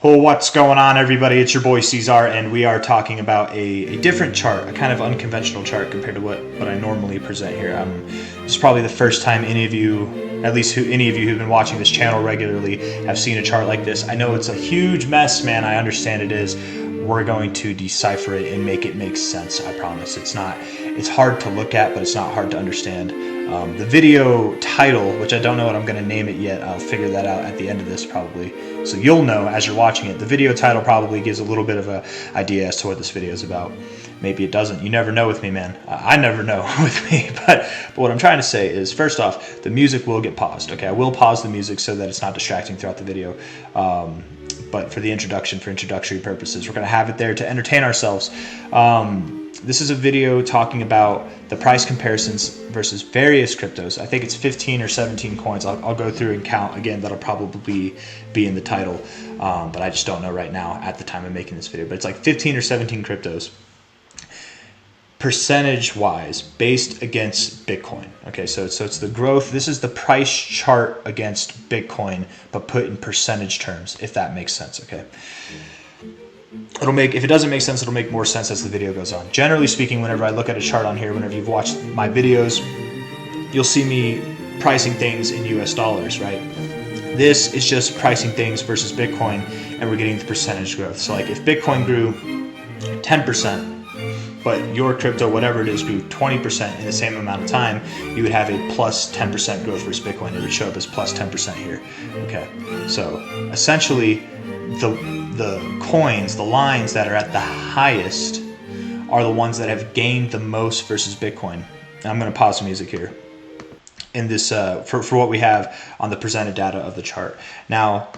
Oh, what's going on, everybody? It's your boy C-Zar, and we are talking about a different chart, a kind of unconventional chart compared to what I normally present here. This is probably the first time any of you, at least any of you who've been watching this channel regularly, have seen a chart like this. I know it's a huge mess, man. I understand it is. We're going to decipher it and make it make sense, I promise. It's hard to look at, but it's not hard to understand. The video title, which I don't know what I'm going to name it yet, I'll figure that out at the end of this probably. So you'll know as you're watching it. The video title probably gives a little bit of an idea as to what this video is about. Maybe it doesn't. You never know with me, man. I never know with me. But what I'm trying to say is, first off, the music will get paused. Okay, I will pause the music so that it's not distracting throughout the video. But for the introduction, for introductory purposes, we're going to have it there to entertain ourselves. This is a video talking about the price comparisons versus various cryptos. I think it's 15 or 17 coins. I'll go through and count again. That'll probably be in the title, but I just don't know right now at the time of making this video. But it's like 15 or 17 cryptos, percentage-wise, based against Bitcoin. Okay, so it's the growth. This is the price chart against Bitcoin, but put in percentage terms, if that makes sense. Okay. If it doesn't make sense, it'll make more sense as the video goes on. Generally speaking, whenever I look at a chart on here, whenever you've watched my videos, you'll see me pricing things in US dollars, right? This is just pricing things versus Bitcoin, and we're getting the percentage growth. So like if Bitcoin grew 10%, but your crypto, whatever it is, grew 20% in the same amount of time, you would have a plus 10% growth versus Bitcoin. It would show up as plus 10% here. Okay, so essentially the coins, the lines that are at the highest are the ones that have gained the most versus Bitcoin. And I'm going to pause the music here in this for what we have on the presented data of the chart. Now,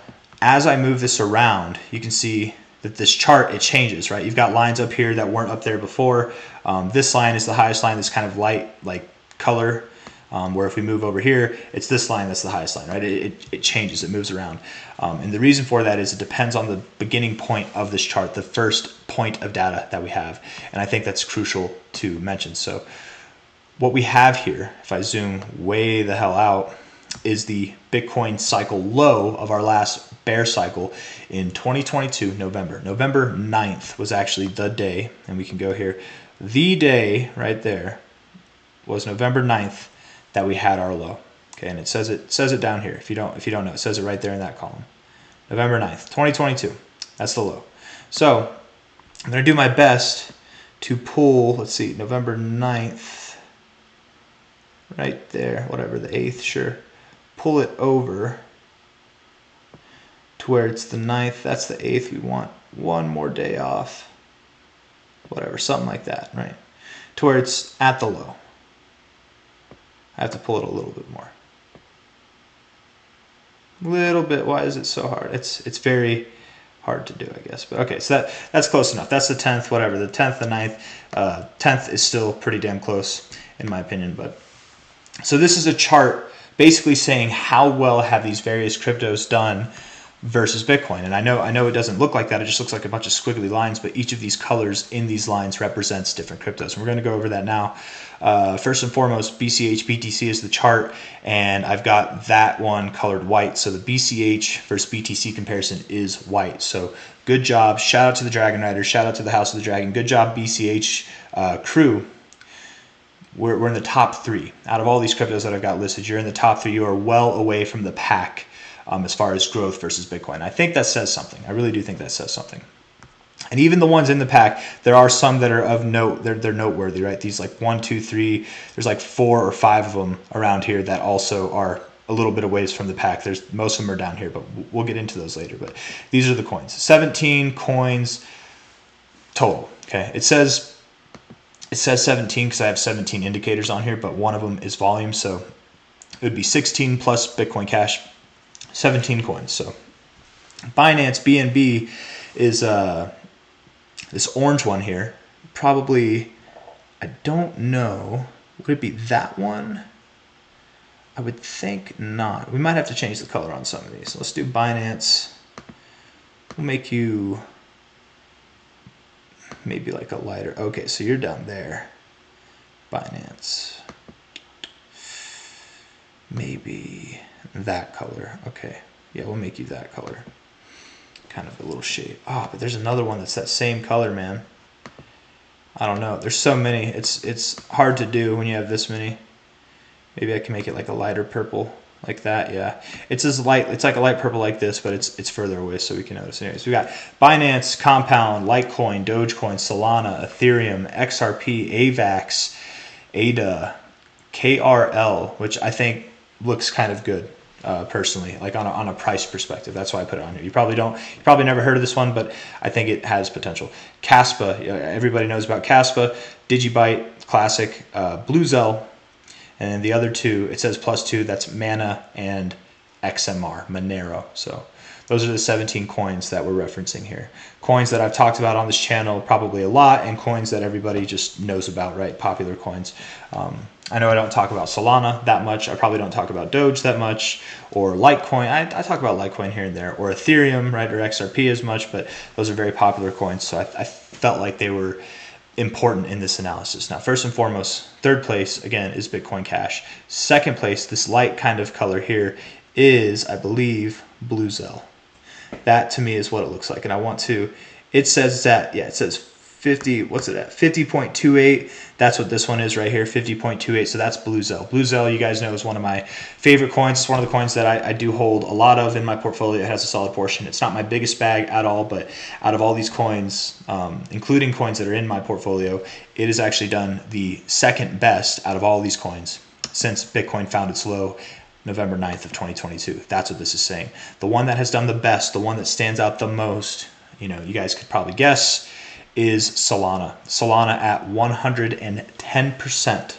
as I move this around, you can see that this chart, it changes, right? You've got lines up here that weren't up there before. This line is the highest line, this kind of light like color, where if we move over here, it's this line that's the highest line, right? It changes, it moves around. And the reason for that is it depends on the beginning point of this chart, the first point of data that we have. And I think that's crucial to mention. So what we have here, if I zoom way the hell out, is the Bitcoin cycle low of our last bear cycle in 2022, November. November 9th was actually the day, and we can go here. The day right there was November 9th that we had our low. Okay, and it says it down here. If you don't know, it says it right there in that column. November 9th, 2022. That's the low. So I'm going to do my best to pull, let's see, November 9th, right there, whatever, the 8th, sure. Pull it over to where it's the 9th. That's the 8th. We want one more day off. Whatever, something like that, right? To where it's at the low. I have to pull it a little bit more. Little bit. Why is it so hard? It's very hard to do, I guess. But okay, so that's close enough. That's the 10th, whatever. The 10th, the 9th. 10th is still pretty damn close, in my opinion. But so this is a chart basically saying how well have these various cryptos done versus Bitcoin. And I know it doesn't look like that. It just looks like a bunch of squiggly lines, but each of these colors in these lines represents different cryptos. And we're going to go over that now. First and foremost, BCH, BTC is the chart, and I've got that one colored white. So the BCH versus BTC comparison is white. So good job. Shout out to the Dragon Riders. Shout out to the House of the Dragon. Good job, BCH crew. We're in the top 3. Out of all these cryptos that I've got listed, you're in the top 3. You are well away from the pack as far as growth versus Bitcoin. I think that says something. I really do think that says something. And even the ones in the pack, there are some that are of note. They're noteworthy, right? These like 1, 2, 3. There's like 4 or 5 of them around here that also are a little bit of ways from the pack. Most of them are down here, but we'll get into those later. But these are the coins. 17 coins total. Okay, it says 17 because I have 17 indicators on here, but one of them is volume, so it would be 16 plus Bitcoin Cash, 17 coins. So Binance BNB is this orange one here. Probably, I don't know. Would it be that one? I would think not. We might have to change the color on some of these. So let's do Binance. We'll make you maybe like a lighter. Okay, so you're down there. Binance. Maybe that color. Okay. Yeah, we'll make you that color. kind of a little shade. Oh, but there's another one that's that same color, man. I don't know. There's so many. It's hard to do when you have this many. Maybe I can make it like a lighter purple, like that. Yeah, it's as light. It's like a light purple like this, but it's further away, so we can notice. Anyways, we got Binance, Compound, Litecoin, Dogecoin, Solana, Ethereum, XRP, AVAX, ADA, KRL, which I think looks kind of good. Personally, like on a price perspective. That's why I put it on here. You probably never heard of this one, but I think it has potential. Caspa, everybody knows about Caspa, Digibyte, Classic, Bluezell, and then the other two, it says +2, that's Mana and XMR, Monero. So those are the 17 coins that we're referencing here. Coins that I've talked about on this channel probably a lot, and coins that everybody just knows about, right? Popular coins. I know I don't talk about Solana that much. I probably don't talk about Doge that much, or Litecoin. I talk about Litecoin here and there, or Ethereum, right, or XRP as much, but those are very popular coins, so I felt like they were important in this analysis. Now, first and foremost, third place, again, is Bitcoin Cash. Second place, this light kind of color here, is, I believe, Bluezell. That, to me, is what it looks like, and I want to, it says that, yeah, it says 50, what's it at? 50.28. That's what this one is right here, 50.28. So that's Bluezell. Bluezell, you guys know, is one of my favorite coins. It's one of the coins that I do hold a lot of in my portfolio. It has a solid portion. It's not my biggest bag at all, but out of all these coins, including coins that are in my portfolio, it has actually done the second best out of all these coins since Bitcoin found its low November 9th of 2022. That's what this is saying. The one that has done the best, the one that stands out the most, you know, you guys could probably guess, is Solana. Solana at 110%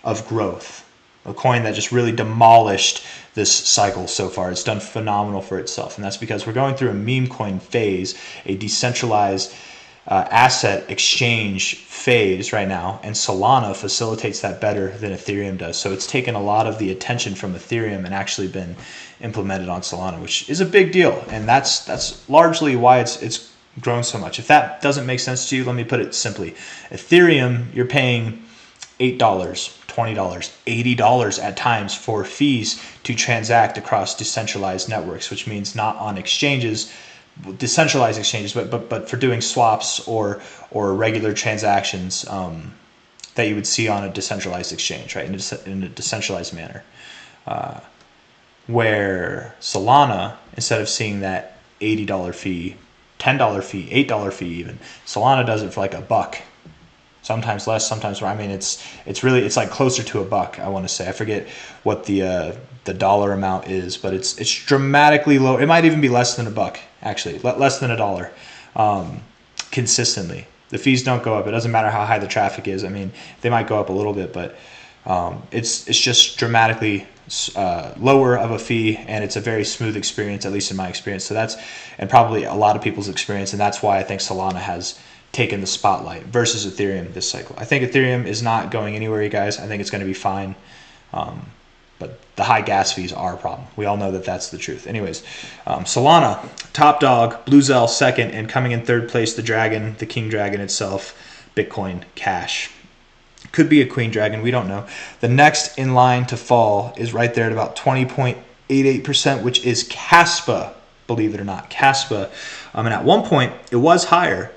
of growth. A coin that just really demolished this cycle so far. It's done phenomenal for itself. And that's because we're going through a meme coin phase, a decentralized asset exchange phase right now. And Solana facilitates that better than Ethereum does. So it's taken a lot of the attention from Ethereum and actually been implemented on Solana, which is a big deal. And that's largely why it's grown so much. If that doesn't make sense to you, let me put it simply. Ethereum, you're paying $8, $20, $80 at times for fees to transact across decentralized networks, which means not on exchanges, decentralized exchanges, but for doing swaps or regular transactions that you would see on a decentralized exchange, right? In a decentralized manner. Where Solana, instead of seeing that $80 fee, $10 fee, $8 fee even, Solana does it for like $1. Sometimes less, sometimes more. I mean, it's like closer to $1. I want to say. I forget what the dollar amount is, but it's dramatically low. It might even be less than $1, actually, less than $1, consistently. The fees don't go up. It doesn't matter how high the traffic is. I mean, they might go up a little bit, but it's just dramatically lower of a fee, and it's a very smooth experience, at least in my experience. So that's, and probably a lot of people's experience, and that's why I think Solana has taken the spotlight versus Ethereum this cycle. I think Ethereum is not going anywhere, you guys. I think it's going to be fine. But the high gas fees are a problem. We all know that that's the truth. Anyways, Solana, top dog, Bluezell second, and coming in third place, the dragon, the king dragon itself, Bitcoin Cash. Could be a queen dragon, we don't know. The next in line to fall is right there at about 20.88%, which is Caspa, believe it or not, Caspa. And at one point, it was higher.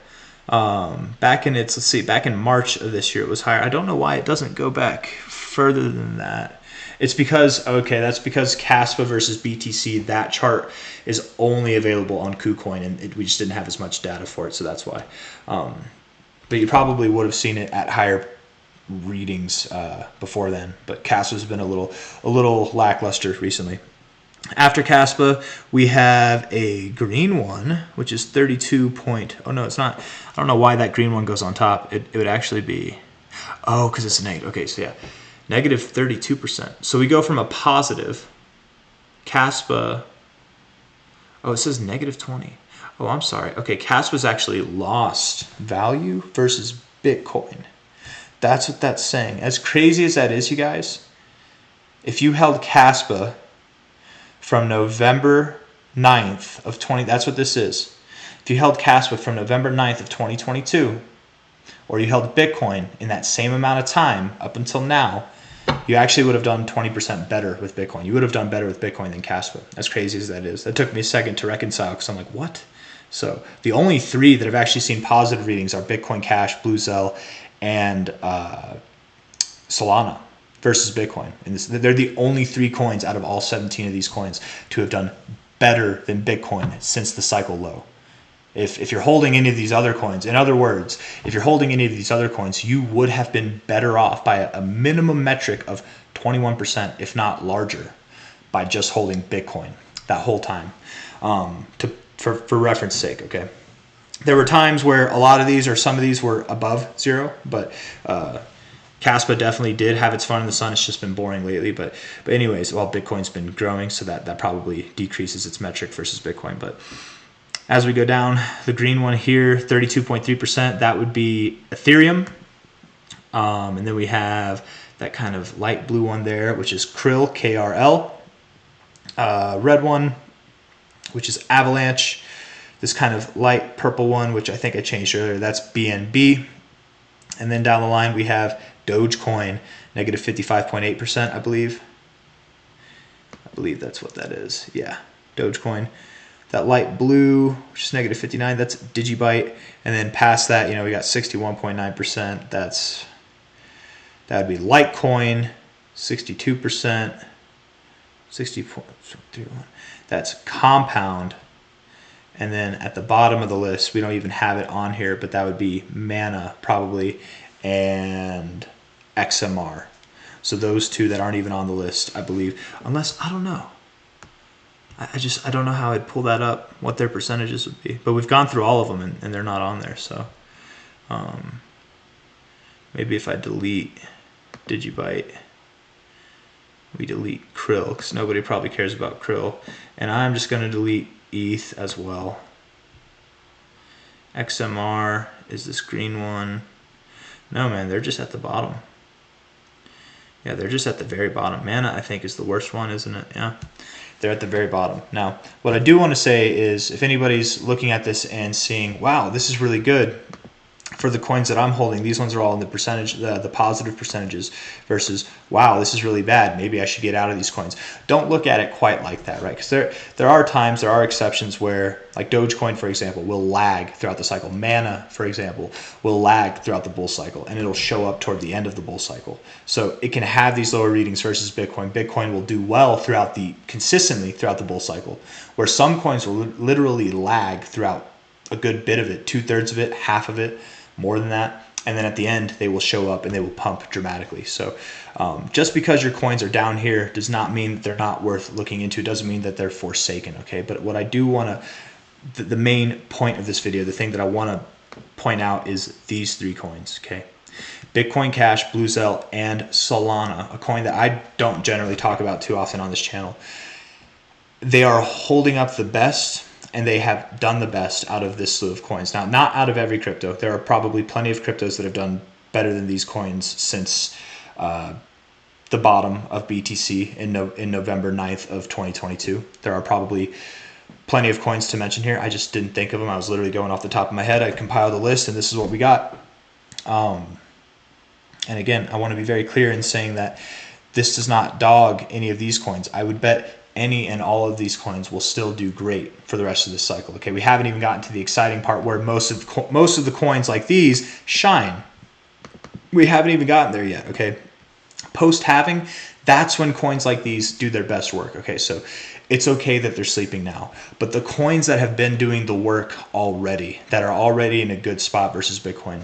Back in March of this year, it was higher. I don't know why it doesn't go back further than that. It's because, okay, that's because Caspa versus BTC, that chart is only available on KuCoin, and we just didn't have as much data for it, so that's why. But you probably would have seen it at higher readings before then, but Caspa's been a little lackluster recently. After Caspa, we have a green one, which is 32 point. Oh no, it's not. I don't know why that green one goes on top. It would actually be, oh, because it's a negative. Okay, so yeah, negative 32%. So we go from a positive Caspa. Oh, it says negative 20. Oh, I'm sorry. Okay, Caspa's actually lost value versus Bitcoin. That's what that's saying. As crazy as that is, you guys, if you held Caspa from November 9th of 20, that's what this is. If you held Caspa from November 9th of 2022, or you held Bitcoin in that same amount of time up until now, you actually would have done 20% better with Bitcoin. You would have done better with Bitcoin than Caspa. As crazy as that is. That took me a second to reconcile because I'm like, what? So the only three that have actually seen positive readings are Bitcoin Cash, Blue Zell, and Solana versus Bitcoin. And they're the only three coins out of all 17 of these coins to have done better than Bitcoin since the cycle low. If you're holding any of these other coins, in other words, if you're holding any of these other coins, you would have been better off by a minimum metric of 21%, if not larger, by just holding Bitcoin that whole time. For reference sake, okay? There were times where a lot of these or some of these were above zero, but Caspa definitely did have its fun in the sun. It's just been boring lately. But anyways, well, Bitcoin's been growing, so that probably decreases its metric versus Bitcoin. But as we go down, the green one here, 32.3%, that would be Ethereum. And then we have that kind of light blue one there, which is Krill, KRL. Red one, which is Avalanche. This kind of light purple one, which I think I changed earlier, that's BNB. And then down the line, we have Dogecoin, negative 55.8%, I believe. I believe that's what that is. Yeah, Dogecoin. That light blue, which is negative 59, that's Digibyte. And then past that, we got 61.9%. That would be Litecoin, 62%. 60.31. That's Compound. And then at the bottom of the list, we don't even have it on here, but that would be Mana probably, and XMR. So those two that aren't even on the list, I believe, unless, I don't know. I don't know how I'd pull that up, what their percentages would be. But we've gone through all of them, and they're not on there. So maybe if I delete Digibyte, we delete Krill, because nobody probably cares about Krill. And I'm just going to delete ETH as well. XMR is this green one. No, man, they're just at the bottom. Yeah, they're just at the very bottom. Mana, I think, is the worst one, isn't it? Yeah. They're at the very bottom. Now, what I do want to say is if anybody's looking at this and seeing, wow, this is really good for the coins that I'm holding, these ones are all in the percentage, the positive percentages, versus, wow, this is really bad, maybe I should get out of these coins. Don't look at it quite like that, right? Because there are times, there are exceptions where, like Dogecoin, for example, will lag throughout the cycle. Mana, for example, will lag throughout the bull cycle, and it'll show up toward the end of the bull cycle. So it can have these lower readings versus Bitcoin. Bitcoin will do well consistently throughout the bull cycle, where some coins will literally lag throughout a good bit of it, 2/3 of it, half of it, more than that, and then at the end they will show up and they will pump dramatically. So just because your coins are down here does not mean that they're not worth looking into. It doesn't mean that they're forsaken, okay? But what I do want to, the main point of this video, the thing that I want to point out is these three coins, okay? Bitcoin Cash, Blue Zell, and Solana, a coin that I don't generally talk about too often on this channel. They are holding up the best, and they have done the best out of this slew of coins. Now, not out of every crypto. There are probably plenty of cryptos that have done better than these coins since the bottom of BTC in November 9th of 2022. There are probably plenty of coins to mention here. I just didn't think of them. I was literally going off the top of my head. I compiled a list, and this is what we got. And again, I want to be very clear in saying that this does not dog any of these coins. I would bet any and all of these coins will still do great for the rest of this cycle. Okay, we haven't even gotten to the exciting part where most of the coins like these shine. We haven't even gotten there yet. Okay, post halving, that's when coins like these do their best work. Okay, so it's okay that they're sleeping now, but the coins that have been doing the work already, that are already in a good spot versus Bitcoin,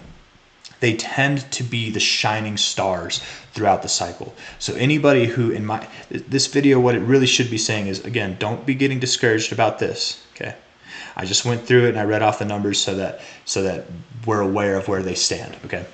they tend to be the shining stars throughout the cycle. So anybody who this video, what it really should be saying is, again, don't be getting discouraged about this, okay? I just went through it and I read off the numbers so that we're aware of where they stand, okay?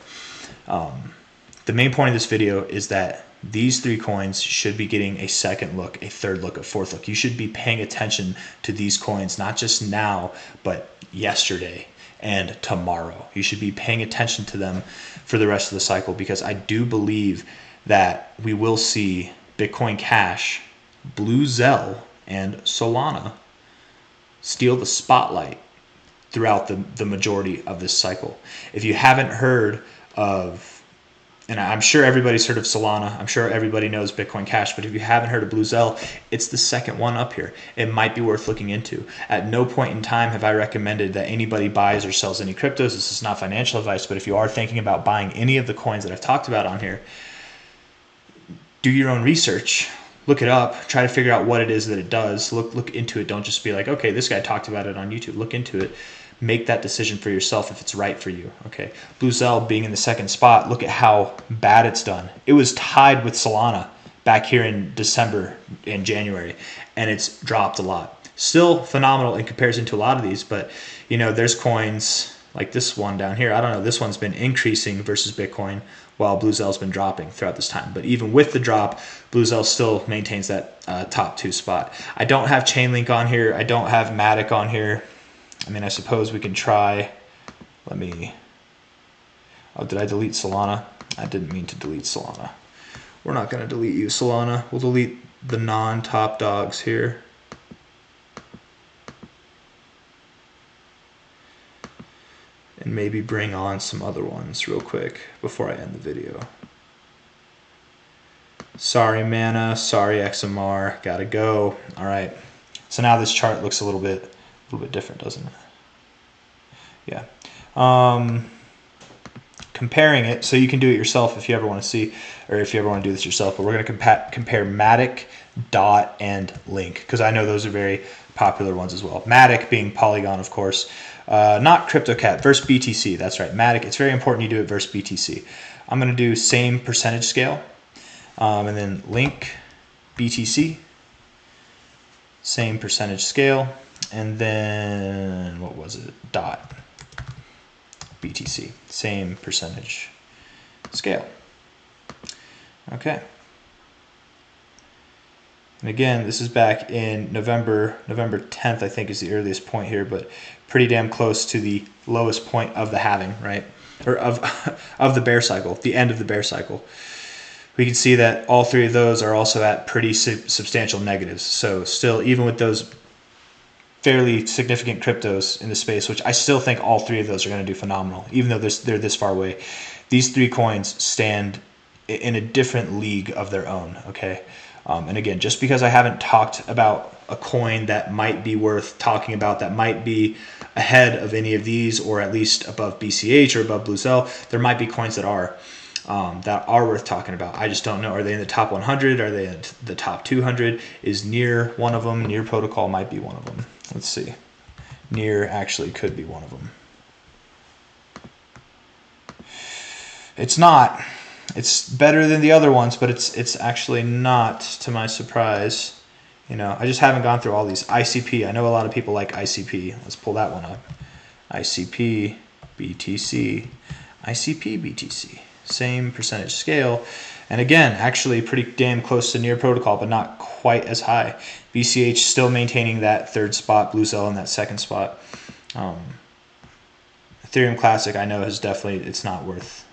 The main point of this video is that these three coins should be getting a second look, a third look, a fourth look. You should be paying attention to these coins, not just now, but yesterday and tomorrow. You should be paying attention to them for the rest of the cycle, because I do believe that we will see Bitcoin Cash, Blue Zell, and Solana steal the spotlight throughout the majority of this cycle. If you haven't heard of and I'm sure everybody's heard of Solana. I'm sure everybody knows Bitcoin Cash, but if you haven't heard of Blue Zell, it's the second one up here. It might be worth looking into. At no point in time have I recommended that anybody buys or sells any cryptos. This is not financial advice, but if you are thinking about buying any of the coins that I've talked about on here, do your own research. Look it up. Try to figure out what it is that it does. Look into it. Don't just be like, okay, this guy talked about it on YouTube. Look into it. Make that decision for yourself if it's right for you. Okay, Blue Zell being in the second spot, look at how bad it's done. It was tied with Solana back here in December and January, and it's dropped a lot. Still phenomenal in comparison to a lot of these, but you know, there's coins like this one down here. I don't know, this one's been increasing versus Bitcoin while Blue Zell's been dropping throughout this time. But even with the drop, Blue Zell still maintains that top 2 spot. I don't have Chainlink on here. I don't have Matic on here. I mean, I suppose we can try. Let me. Oh, did I delete Solana? I didn't mean to delete Solana. We're not going to delete you, Solana. We'll delete the non-top dogs here. And maybe bring on some other ones real quick before I end the video. Sorry, Mana. Sorry, XMR. Gotta go. All right. So now this chart looks a little bit different, doesn't it? Yeah. Comparing it, so you can do it yourself if you ever want to see, or if you ever want to do this yourself, but we're going to compare Matic, Dot, and Link, because I know those are very popular ones as well. Matic being Polygon, of course. Not CryptoCat, versus BTC. That's right, Matic. It's very important you do it versus BTC. I'm going to do same percentage scale, and then Link, BTC, same percentage scale, and then what was it? Dot, BTC, same percentage scale. Okay. And again, this is back in November 10th, I think is the earliest point here, but pretty damn close to the lowest point of the halving, right? Or of the bear cycle, the end of the bear cycle. We can see that all three of those are also at pretty substantial negatives. So still, even with those fairly significant cryptos in the space, which I still think all three of those are going to do phenomenal, even though they're this far away. These 3 coins stand in a different league of their own, okay? And again, just because I haven't talked about a coin that might be worth talking about, that might be ahead of any of these, or at least above BCH or above Blue Zell, there might be coins that are worth talking about. I just don't know. Are they in the top 100? Are they in the top 200? Is Near one of them? Near Protocol might be one of them. Let's see. Near actually could be one of them. It's not. It's better than the other ones, but it's actually not, to my surprise. You know, I just haven't gone through all these. ICP, I know a lot of people like ICP. Let's pull that one up. ICP, BTC, ICP, BTC. Same percentage scale. And again, actually pretty damn close to Near Protocol, but not quite as high. BCH still maintaining that 3rd spot, Blue Zell in that 2nd spot. Ethereum Classic, I know, is definitely, it's not worth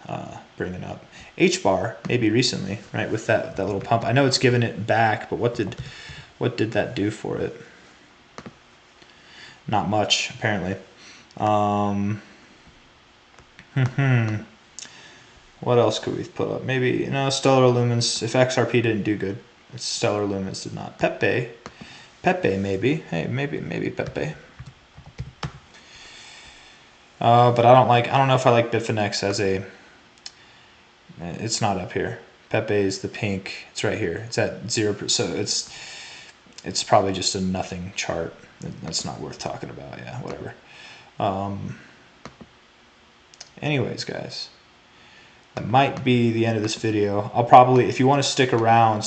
bringing up. HBAR, maybe recently, right, with that little pump. I know it's given it back, but what did that do for it? Not much, apparently. What else could we put up? Maybe, you know, Stellar Lumens. If XRP didn't do good, Stellar Lumens did not. Pepe maybe. Hey, maybe Pepe. But I don't know if I like Bitfinex as a. It's not up here. Pepe is the pink. It's right here. It's at 0%. So it's probably just a nothing chart. That's not worth talking about. Yeah, whatever. Anyways, guys, that might be the end of this video. I'll probably, if you want to stick around.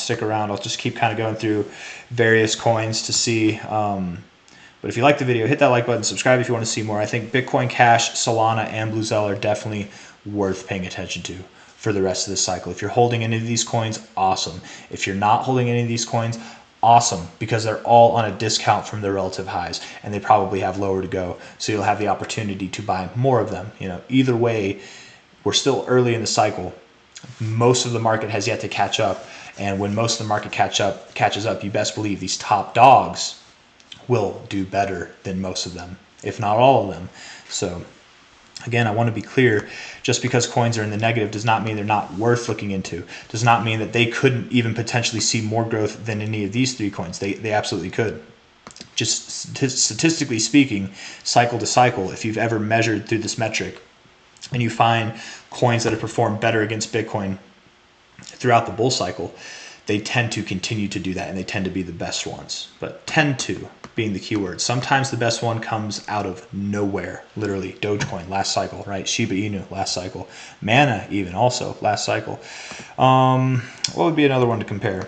I'll just keep kind of going through various coins to see. But if you like the video, hit that like button, subscribe if you want to see more. I think Bitcoin Cash, Solana, and Blue Zell are definitely worth paying attention to for the rest of this cycle. If you're holding any of these coins, awesome. If you're not holding any of these coins, awesome, because they're all on a discount from their relative highs, and they probably have lower to go. So you'll have the opportunity to buy more of them. You know, either way, we're still early in the cycle. Most of the market has yet to catch up, and when most of the market catches up, you best believe these top dogs will do better than most of them, if not all of them. So Again, I want to be clear, just because coins are in the negative does not mean they're not worth looking into. Does not mean that they couldn't even potentially see more growth than any of these 3 coins. They absolutely could. Just statistically speaking, cycle to cycle, if you've ever measured through this metric and you find coins that have performed better against Bitcoin throughout the bull cycle, they tend to continue to do that, and they tend to be the best ones. But tend to being the keyword. Sometimes the best one comes out of nowhere. Literally, Dogecoin last cycle, right? Shiba Inu last cycle, Mana even also last cycle. What would be another one to compare?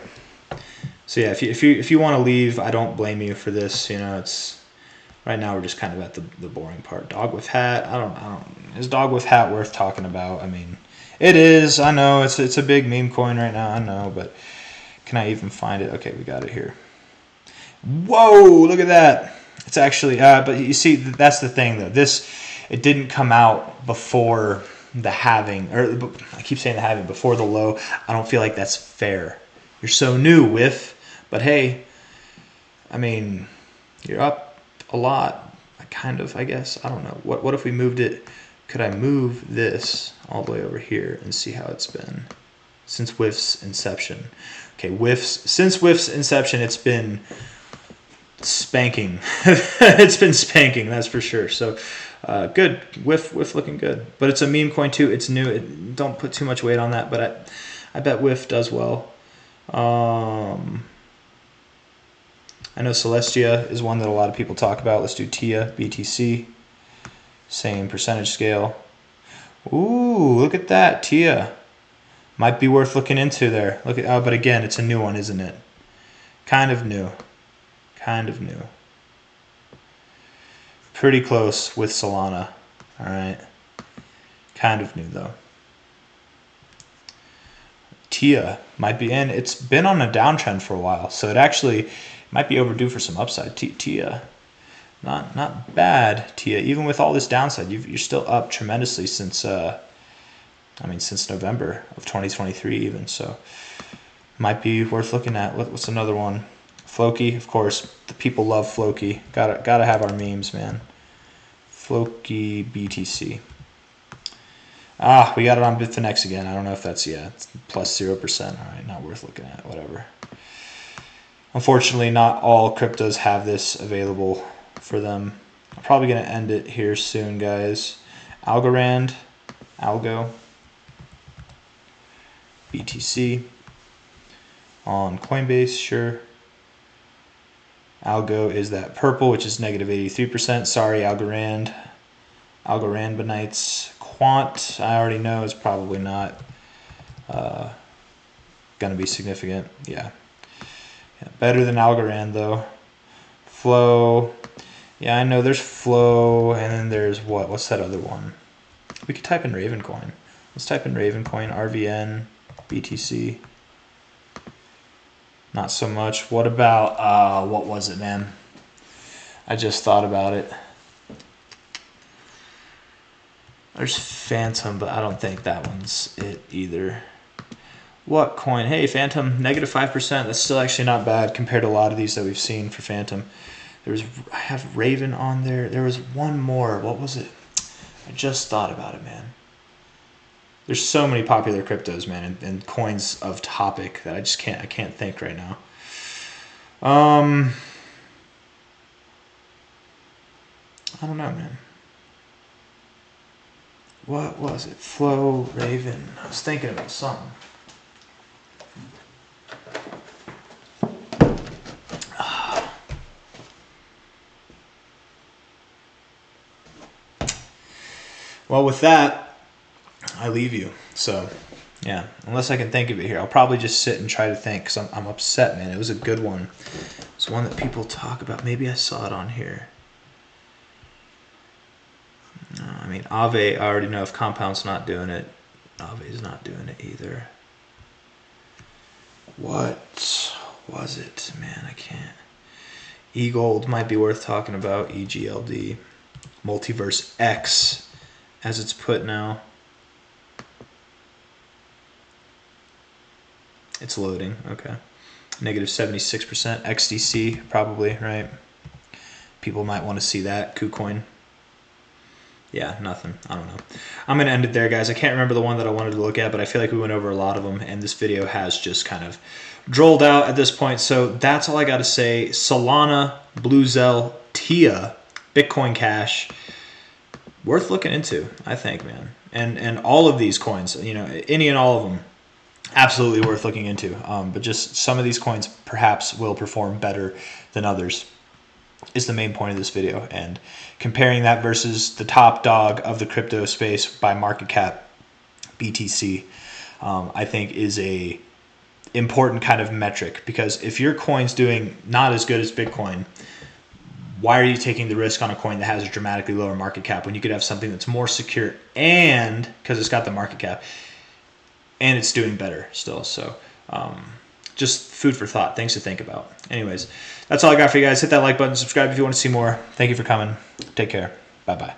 So yeah, if you want to leave, I don't blame you for this. You know, it's right now we're just kind of at the boring part. Dog with hat. I don't. Is dog with hat worth talking about? I mean, it is. I know it's a big meme coin right now. I know, but can I even find it? Okay, we got it here. Whoa, look at that. It's actually, but you see, that's the thing though. It didn't come out before the halving, or I keep saying the halving, before the low. I don't feel like that's fair. You're so new with, but hey, I mean, you're up a lot. I guess. I don't know. What if we moved it? Could I move this all the way over here and see how it's been since WIF's inception? Okay, since WIF's inception, it's been spanking. It's been spanking, that's for sure. So good. WIF looking good. But it's a meme coin too. It's new. Don't put too much weight on that, but I bet WIF does well. I know Celestia is one that a lot of people talk about. Let's do TIA, BTC. Same percentage scale. Ooh, look at that. TIA. Might be worth looking into there. But again, it's a new one, isn't it? Kind of new. Pretty close with Solana. All right. Kind of new though. TIA might be in. It's been on a downtrend for a while, so it actually might be overdue for some upside. TIA, not bad. TIA, even with all this downside, you're still up tremendously since since November of 2023 even. So might be worth looking at. What's another one? Floki, of course. The people love Floki. Gotta have our memes, man. Floki BTC. We got it on Bitfinex again. I don't know if that's, it's plus 0%. All right, not worth looking at, whatever. Unfortunately, not all cryptos have this available for them. I'm probably going to end it here soon, guys. Algorand, Algo, BTC, on Coinbase, sure. Algo is that purple, which is negative 83%. Sorry, Algorand. Algorandbanites. Quant, I already know, is probably not going to be significant. Yeah. Better than Algorand, though. Flow. Yeah, I know there's Flow, and then there's what? What's that other one? We could type in Ravencoin. Let's type in Ravencoin, RVN, BTC. Not so much. What about, what was it, man? I just thought about it. There's Phantom, but I don't think that one's it either. What coin? Hey, Phantom, negative 5%. That's still actually not bad compared to a lot of these that we've seen for Phantom. I have Raven on there. There was one more. What was it? I just thought about it, man. There's so many popular cryptos, man, and coins of topic that I can't think right now. I don't know, man. What was it? Flow, Raven. I was thinking about something. Well, with that, I leave you. So, yeah, unless I can think of it here, I'll probably just sit and try to think because I'm upset, man. It was a good one. It's one that people talk about. Maybe I saw it on here. No, I mean, Aave, I already know if Compound's not doing it. Aave's not doing it either. What was it? Man, I can't. eGold might be worth talking about. EGLD. Multiverse X, as it's put now. It's loading. Okay. Negative 76%. XDC, probably, right? People might want to see that. KuCoin. Yeah, nothing. I don't know. I'm going to end it there, guys. I can't remember the one that I wanted to look at, but I feel like we went over a lot of them, and this video has just kind of drolled out at this point. So that's all I got to say. Solana, Bluezell, TIA, Bitcoin Cash, worth looking into, I think, man. And all of these coins, you know, any and all of them, absolutely worth looking into. But just some of these coins perhaps will perform better than others is the main point of this video. And comparing that versus the top dog of the crypto space by market cap, BTC, I think is a important kind of metric, because if your coin's doing not as good as Bitcoin, why are you taking the risk on a coin that has a dramatically lower market cap when you could have something that's more secure, and because it's got the market cap and it's doing better still? So just food for thought, things to think about. Anyways, that's all I got for you guys. Hit that like button, subscribe if you want to see more. Thank you for coming. Take care. Bye-bye.